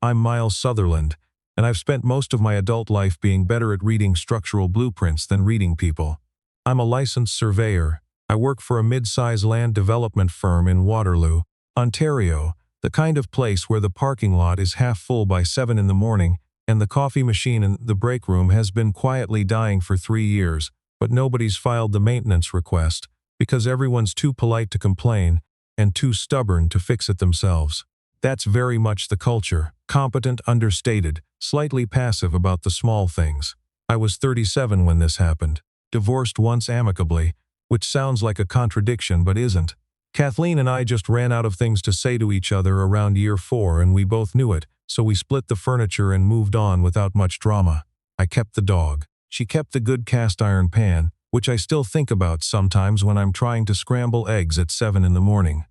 I'm Miles Sutherland, and I've spent most of my adult life being better at reading structural blueprints than reading people. I'm a licensed surveyor. I work for a mid-size land development firm in Waterloo, Ontario, the kind of place where the parking lot is half full by 7 in the morning, and the coffee machine in the break room has been quietly dying for 3 years, but nobody's filed the maintenance request, because everyone's too polite to complain and too stubborn to fix it themselves. That's very much the culture, competent, understated, slightly passive about the small things. I was 37 when this happened, divorced once amicably, which sounds like a contradiction but isn't. Kathleen and I just ran out of things to say to each other around year 4, and we both knew it, so we split the furniture and moved on without much drama. I kept the dog. She kept the good cast iron pan, which I still think about sometimes when I'm trying to scramble eggs at 7 in the morning.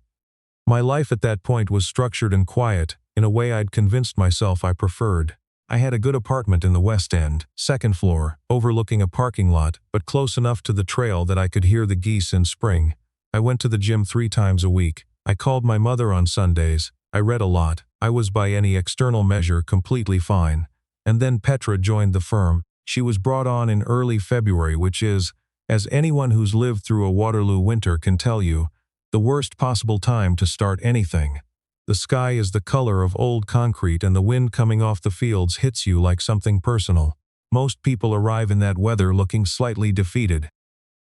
My life at that point was structured and quiet, in a way I'd convinced myself I preferred. I had a good apartment in the West End, second floor, overlooking a parking lot, but close enough to the trail that I could hear the geese in spring. I went to the gym 3 times a week. I called my mother on Sundays. I read a lot. I was by any external measure completely fine. And then Petra joined the firm. She was brought on in early February, which is, as anyone who's lived through a Waterloo winter can tell you, the worst possible time to start anything. The sky is the color of old concrete and the wind coming off the fields hits you like something personal. Most people arrive in that weather looking slightly defeated.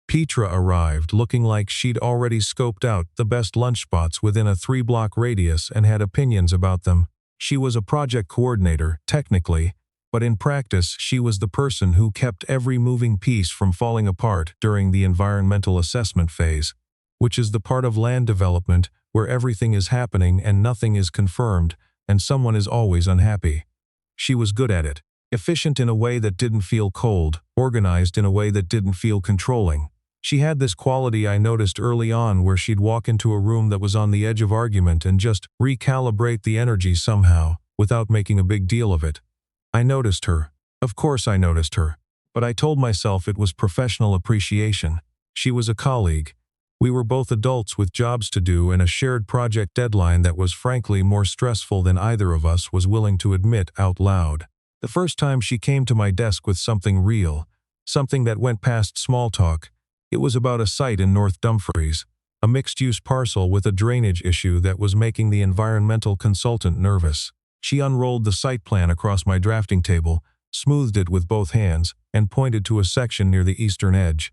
Petra arrived looking like she'd already scoped out the best lunch spots within a 3-block radius and had opinions about them. She was a project coordinator, technically, but in practice she was the person who kept every moving piece from falling apart during the environmental assessment phase, which is the part of land development where everything is happening and nothing is confirmed, and someone is always unhappy. She was good at it, efficient in a way that didn't feel cold, organized in a way that didn't feel controlling. She had this quality I noticed early on where she'd walk into a room that was on the edge of argument and just recalibrate the energy somehow, without making a big deal of it. I noticed her. Of course I noticed her. But I told myself it was professional appreciation. She was a colleague. We were both adults with jobs to do and a shared project deadline that was frankly more stressful than either of us was willing to admit out loud. The first time she came to my desk with something real, something that went past small talk, it was about a site in North Dumfries, a mixed-use parcel with a drainage issue that was making the environmental consultant nervous. She unrolled the site plan across my drafting table, smoothed it with both hands, and pointed to a section near the eastern edge.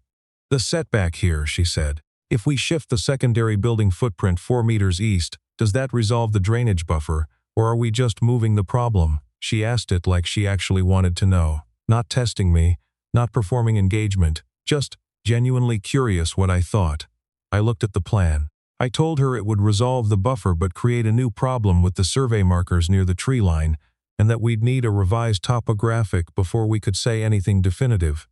"The setback here," she said. "If we shift the secondary building footprint 4 meters east, does that resolve the drainage buffer, or are we just moving the problem?" She asked it like she actually wanted to know, not testing me, not performing engagement, just genuinely curious what I thought. I looked at the plan. I told her it would resolve the buffer but create a new problem with the survey markers near the tree line, and that we'd need a revised topographic before we could say anything definitive.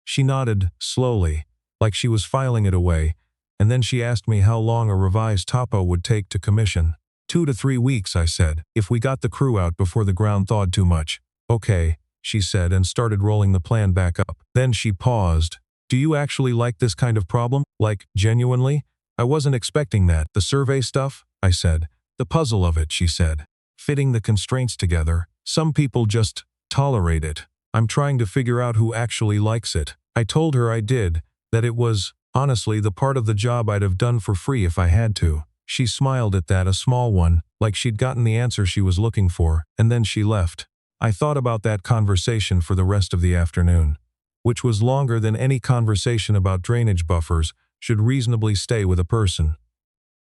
She nodded, slowly, like she was filing it away, and then she asked me how long a revised topo would take to commission. 2 to 3 weeks, I said, if we got the crew out before the ground thawed too much. "Okay," she said and started rolling the plan back up. Then she paused. "Do you actually like this kind of problem? Like, genuinely?" "I wasn't expecting that." "The survey stuff?" I said. "The puzzle of it," she said. "Fitting the constraints together. Some people just tolerate it. I'm trying to figure out who actually likes it." I told her I did, that it was, honestly, the part of the job I'd have done for free if I had to. She smiled at that, a small one, like she'd gotten the answer she was looking for, and then she left. I thought about that conversation for the rest of the afternoon, which was longer than any conversation about drainage buffers should reasonably stay with a person.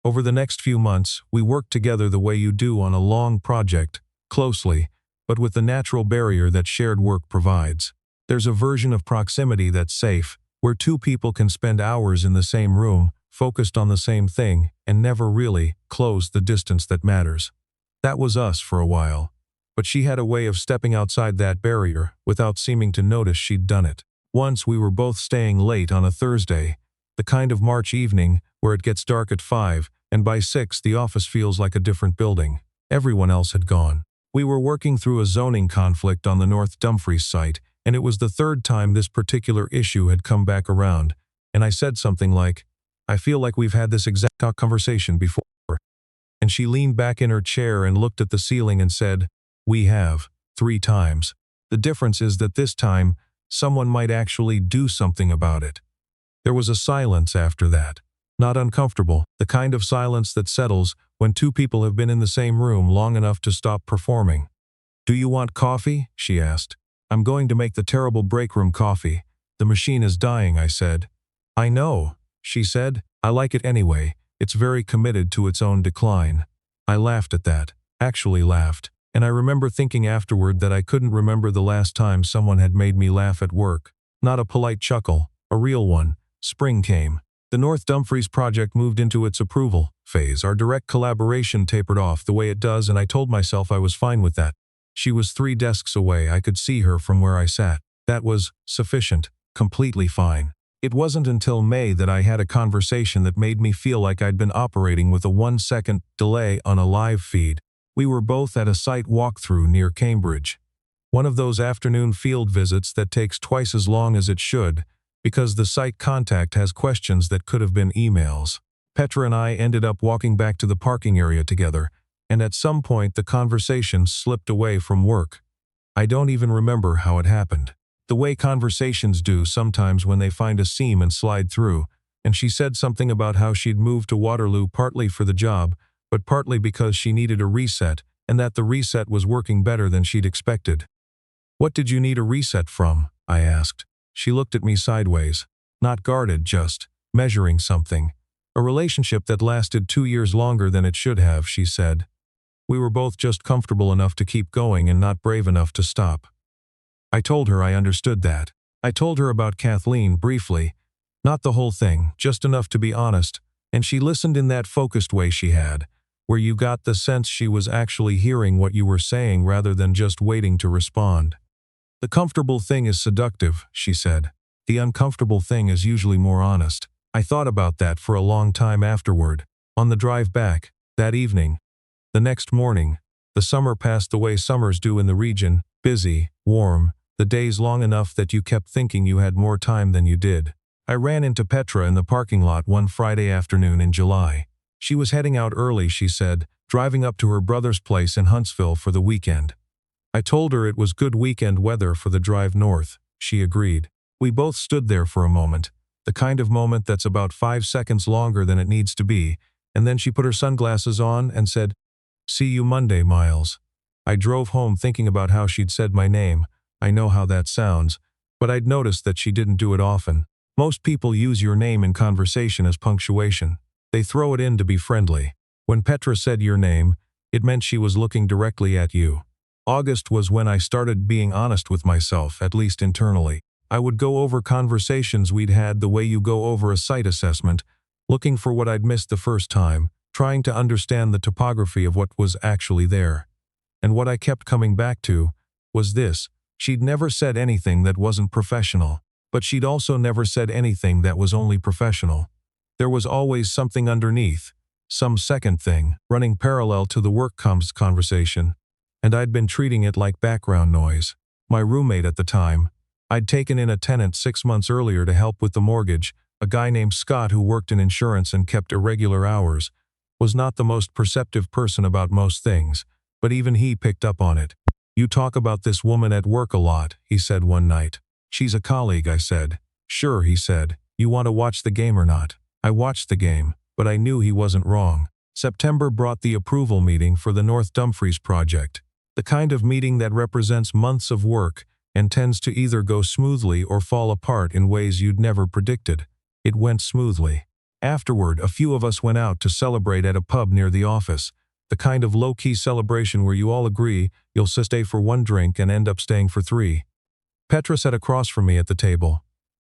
Over the next few months, we worked together the way you do on a long project, closely, but with the natural barrier that shared work provides. There's a version of proximity that's safe, where 2 people can spend hours in the same room, focused on the same thing, and never really close the distance that matters. That was us for a while. But she had a way of stepping outside that barrier without seeming to notice she'd done it. Once we were both staying late on a Thursday, the kind of March evening where it gets dark at 5, and by 6 the office feels like a different building. Everyone else had gone. We were working through a zoning conflict on the North Dumfries site, and it was the 3rd time this particular issue had come back around, and I said something like, "I feel like we've had this exact conversation before." And she leaned back in her chair and looked at the ceiling and said, We have, 3 times. The difference is that this time, someone might actually do something about it. There was a silence after that. Not uncomfortable, the kind of silence that settles when 2 people have been in the same room long enough to stop performing. "Do you want coffee?" she asked. "I'm going to make the terrible break room coffee. The machine is dying," I said. "I know," she said. "I like it anyway. It's very committed to its own decline." I laughed at that, actually laughed, and I remember thinking afterward that I couldn't remember the last time someone had made me laugh at work. Not a polite chuckle, a real one. Spring came. The North Dumfries project moved into its approval phase. Our direct collaboration tapered off the way it does, and I told myself I was fine with that. She was 3 desks away. I could see her from where I sat. That was sufficient, completely fine. It wasn't until May that I had a conversation that made me feel like I'd been operating with a 1-second delay on a live feed. We were both at a site walkthrough near Cambridge. One of those afternoon field visits that takes twice as long as it should, because the site contact has questions that could have been emails. Petra and I ended up walking back to the parking area together, and at some point the conversation slipped away from work. I don't even remember how it happened. The way conversations do sometimes when they find a seam and slide through, and she said something about how she'd moved to Waterloo partly for the job, but partly because she needed a reset, and that the reset was working better than she'd expected. "What did you need a reset from?" I asked. She looked at me sideways. Not guarded, just measuring something. "A relationship that lasted 2 years longer than it should have," she said. "We were both just comfortable enough to keep going and not brave enough to stop." I told her I understood that. I told her about Kathleen briefly. Not the whole thing, just enough to be honest, and she listened in that focused way she had, where you got the sense she was actually hearing what you were saying rather than just waiting to respond. "The comfortable thing is seductive," she said. "The uncomfortable thing is usually more honest." I thought about that for a long time afterward. On the drive back, that evening. The next morning, the summer passed the way summers do in the region, busy, warm, the days long enough that you kept thinking you had more time than you did. I ran into Petra in the parking lot one Friday afternoon in July. She was heading out early, she said, driving up to her brother's place in Huntsville for the weekend. I told her it was good weekend weather for the drive north. She agreed. We both stood there for a moment, the kind of moment that's about 5 seconds longer than it needs to be, and then she put her sunglasses on and said, "See you Monday, Miles." I drove home thinking about how she'd said my name. I know how that sounds, but I'd noticed that she didn't do it often. Most people use your name in conversation as punctuation. They throw it in to be friendly. When Petra said your name, it meant she was looking directly at you. August was when I started being honest with myself, at least internally. I would go over conversations we'd had the way you go over a site assessment, looking for what I'd missed the first time, trying to understand the topography of what was actually there. And what I kept coming back to was this. She'd never said anything that wasn't professional, but she'd also never said anything that was only professional. There was always something underneath, some second thing, running parallel to the work comms conversation, and I'd been treating it like background noise. My roommate at the time, I'd taken in a tenant 6 months earlier to help with the mortgage, a guy named Scott who worked in insurance and kept irregular hours, was not the most perceptive person about most things, but even he picked up on it. "You talk about this woman at work a lot," he said one night. "She's a colleague," I said. "Sure," he said. "You want to watch the game or not?" I watched the game, but I knew he wasn't wrong. September brought the approval meeting for the North Dumfries project, the kind of meeting that represents months of work and tends to either go smoothly or fall apart in ways you'd never predicted. It went smoothly. Afterward, a few of us went out to celebrate at a pub near the office, the kind of low-key celebration where you all agree you'll stay for 1 drink and end up staying for 3. Petra sat across from me at the table.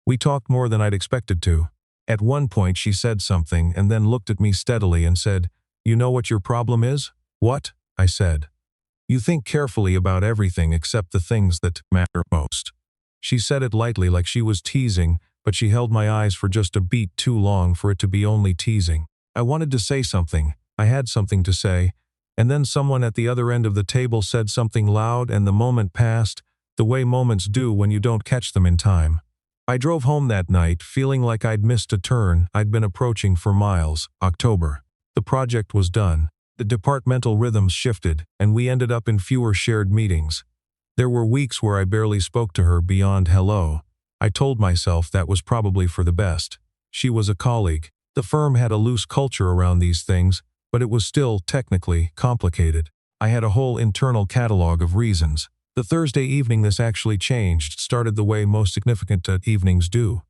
We talked more than I'd expected to. At one point she said something and then looked at me steadily and said, "You know what your problem is?" "What?" I said. "You think carefully about everything except the things that matter most." She said it lightly like she was teasing, but she held my eyes for just a beat too long for it to be only teasing. I wanted to say something. I had something to say, and then someone at the other end of the table said something loud and the moment passed, the way moments do when you don't catch them in time. I drove home that night feeling like I'd missed a turn I'd been approaching for miles. October. The project was done. The departmental rhythms shifted, and we ended up in fewer shared meetings. There were weeks where I barely spoke to her beyond hello. I told myself that was probably for the best. She was a colleague. The firm had a loose culture around these things, but it was still, technically, complicated. I had a whole internal catalog of reasons. The Thursday evening this actually changed started the way most significant evenings do.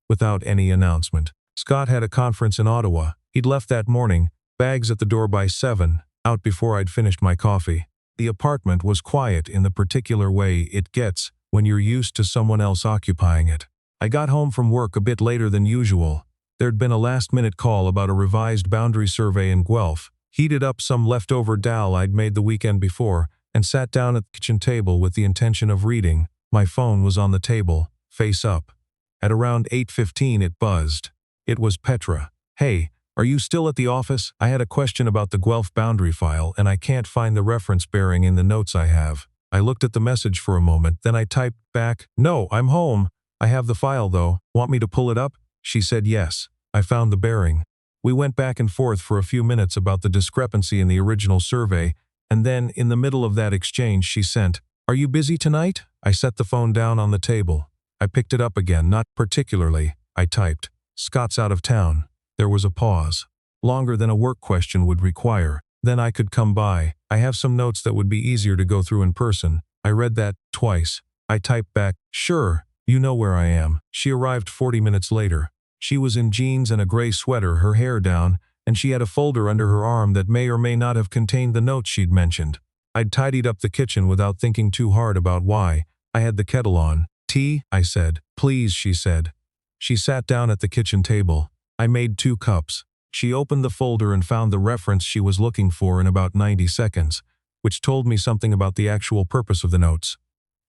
Without any announcement. Scott had a conference in Ottawa. He'd left that morning, bags at the door by 7, out before I'd finished my coffee. The apartment was quiet in the particular way it gets when you're used to someone else occupying it. I got home from work a bit later than usual. There'd been a last-minute call about a revised boundary survey in Guelph, heated up some leftover dal I'd made the weekend before, and sat down at the kitchen table with the intention of reading. My phone was on the table, face up. At around 8:15 it buzzed. It was Petra. "Hey, are you still at the office? I had a question about the Guelph boundary file and I can't find the reference bearing in the notes I have." I looked at the message for a moment, then I typed back, "No, I'm home. I have the file though. Want me to pull it up?" She said yes. I found the bearing. We went back and forth for a few minutes about the discrepancy in the original survey, and then, in the middle of that exchange, she sent, "Are you busy tonight?" I set the phone down on the table. I picked it up again, "Not particularly," I typed. "Scott's out of town." There was a pause. Longer than a work question would require. Then I could come by. I have some notes that would be easier to go through in person. I read that twice. I typed back, "Sure, you know where I am." She arrived 40 minutes later. She was in jeans and a gray sweater, her hair down, and she had a folder under her arm that may or may not have contained the notes she'd mentioned. I'd tidied up the kitchen without thinking too hard about why. I had the kettle on. "Tea?" I said. "Please," she said. She sat down at the kitchen table. I made 2 cups. She opened the folder and found the reference she was looking for in about 90 seconds, which told me something about the actual purpose of the notes.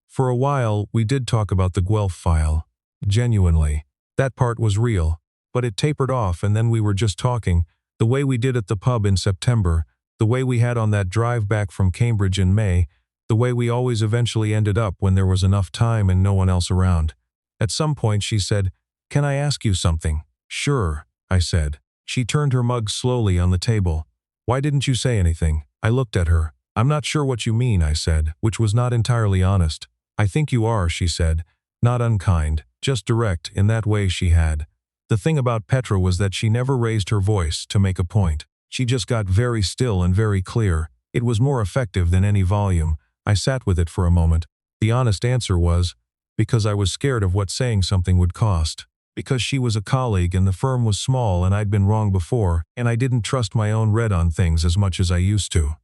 For a while, we did talk about the Guelph file. Genuinely. That part was real. But it tapered off and then we were just talking, the way we did at the pub in September, the way we had on that drive back from Cambridge in May, the way we always eventually ended up when there was enough time and no one else around. At some point she said, "Can I ask you something?" "Sure," I said. She turned her mug slowly on the table. "Why didn't you say anything?" I looked at her. "I'm not sure what you mean," I said, which was not entirely honest. "I think you are," she said. Not unkind, just direct in that way she had. The thing about Petra was that she never raised her voice to make a point. She just got very still and very clear. It was more effective than any volume. I sat with it for a moment. The honest answer was, because I was scared of what saying something would cost. Because she was a colleague and the firm was small and I'd been wrong before, and I didn't trust my own read on things as much as I used to.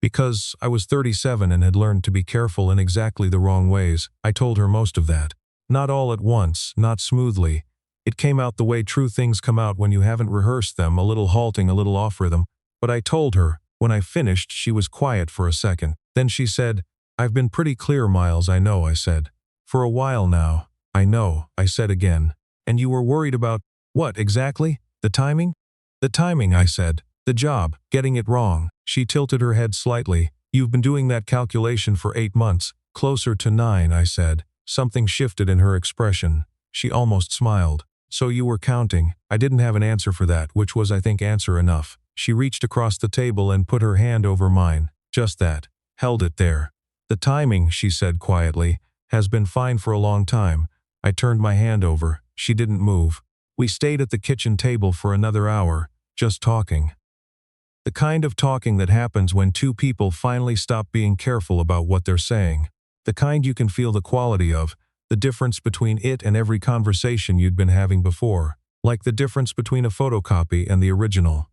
Because I was 37 and had learned to be careful in exactly the wrong ways, I told her most of that. Not all at once, not smoothly. It came out the way true things come out when you haven't rehearsed them, a little halting, a little off rhythm. But I told her. When I finished, she was quiet for a second. Then she said, "I've been pretty clear, Miles, I know," I said. "For a while now." "I know," I said again. "And you were worried about, what exactly? The timing?" "The timing," I said. "The job, getting it wrong." She tilted her head slightly. "You've been doing that calculation for 8 months. Closer to 9, I said. Something shifted in her expression. She almost smiled. "So you were counting." I didn't have an answer for that, which was, I think, answer enough. She reached across the table and put her hand over mine. Just that. Held it there. "The timing," she said quietly, "has been fine for a long time." I turned my hand over. She didn't move. We stayed at the kitchen table for another hour, just talking. The kind of talking that happens when 2 people finally stop being careful about what they're saying. The kind you can feel the quality of, the difference between it and every conversation you'd been having before, like the difference between a photocopy and the original.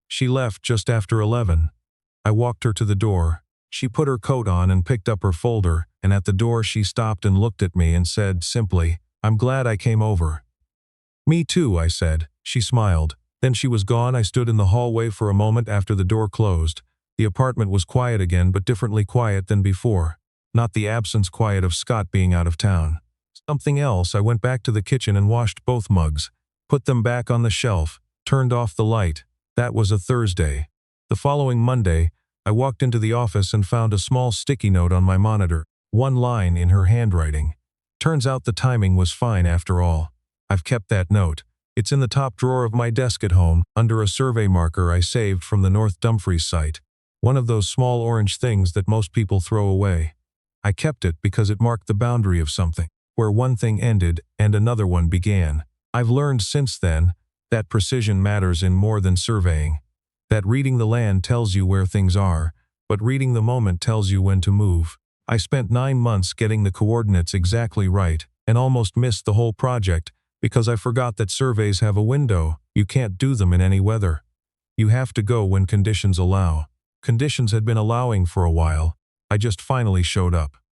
She left just after 11. I walked her to the door. She put her coat on and picked up her folder, and at the door she stopped and looked at me and said simply, "I'm glad I came over." "Me too," I said. She smiled. Then she was gone. I stood in the hallway for a moment after the door closed. The apartment was quiet again, but differently quiet than before. Not the absence quiet of Scott being out of town. Something else. I went back to the kitchen and washed both mugs, put them back on the shelf, turned off the light. That was a Thursday. The following Monday, I walked into the office and found a small sticky note on my monitor, 1 line in her handwriting. Turns out the timing was fine after all. I've kept that note. It's in the top drawer of my desk at home, under a survey marker I saved from the North Dumfries site. One of those small orange things that most people throw away. I kept it because it marked the boundary of something, where one thing ended and another one began. I've learned since then that precision matters in more than surveying. That reading the land tells you where things are, but reading the moment tells you when to move. I spent 9 months getting the coordinates exactly right, and almost missed the whole project because I forgot that surveys have a window. You can't do them in any weather. You have to go when conditions allow. Conditions had been allowing for a while. I just finally showed up.